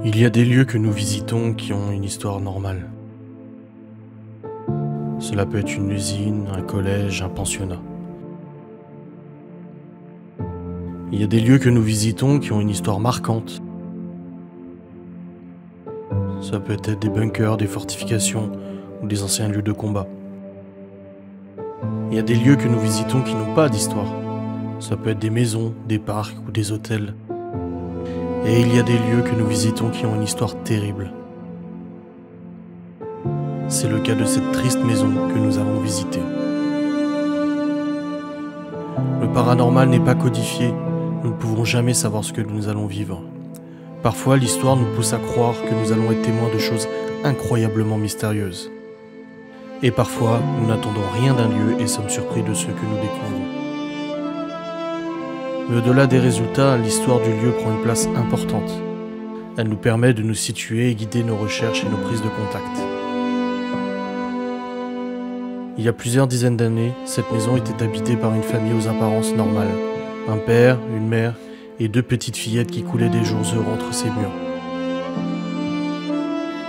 Il y a des lieux que nous visitons qui ont une histoire normale. Cela peut être une usine, un collège, un pensionnat. Il y a des lieux que nous visitons qui ont une histoire marquante. Ça peut être des bunkers, des fortifications ou des anciens lieux de combat. Il y a des lieux que nous visitons qui n'ont pas d'histoire. Ça peut être des maisons, des parcs ou des hôtels. Et il y a des lieux que nous visitons qui ont une histoire terrible. C'est le cas de cette triste maison que nous avons visitée. Le paranormal n'est pas codifié, nous ne pouvons jamais savoir ce que nous allons vivre. Parfois, l'histoire nous pousse à croire que nous allons être témoins de choses incroyablement mystérieuses. Et parfois, nous n'attendons rien d'un lieu et sommes surpris de ce que nous découvrons. Mais au-delà des résultats, l'histoire du lieu prend une place importante. Elle nous permet de nous situer et guider nos recherches et nos prises de contact. Il y a plusieurs dizaines d'années, cette maison était habitée par une famille aux apparences normales. Un père, une mère et deux petites fillettes qui coulaient des jours heureux entre ces murs.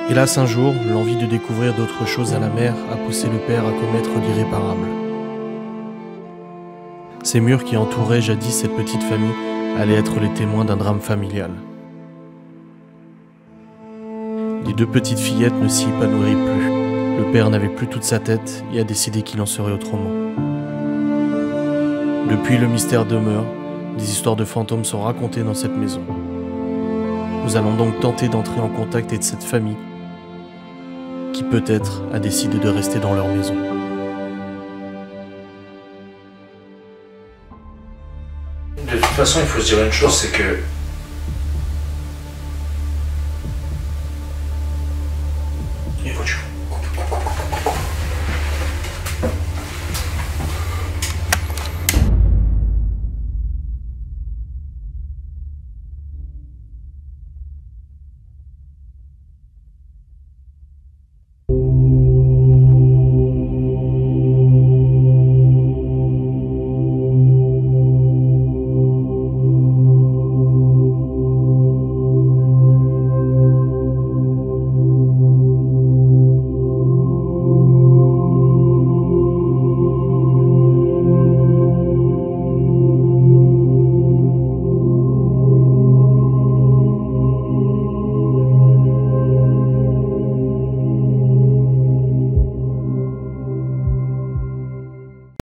Hélas, un jour, l'envie de découvrir d'autres choses à la mer a poussé le père à commettre l'irréparable. Ces murs qui entouraient jadis cette petite famille allaient être les témoins d'un drame familial. Les deux petites fillettes ne s'y épanouiraient plus. Le père n'avait plus toute sa tête et a décidé qu'il en serait autrement. Depuis, le mystère demeure. Des histoires de fantômes sont racontées dans cette maison. Nous allons donc tenter d'entrer en contact avec cette famille qui peut-être a décidé de rester dans leur maison. De toute façon, il faut se dire une chose, c'est que